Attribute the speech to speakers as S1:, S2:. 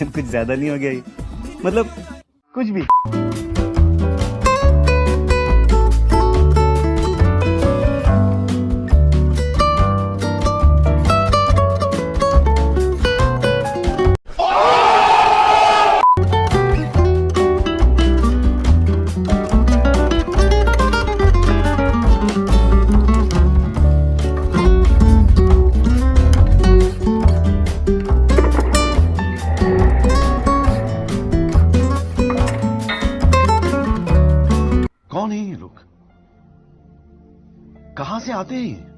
S1: Expression कुछ ज्यादा नहीं हो गया ये? मतलब कुछ भी।
S2: कौन है ये लोग? कहां से आते हैं?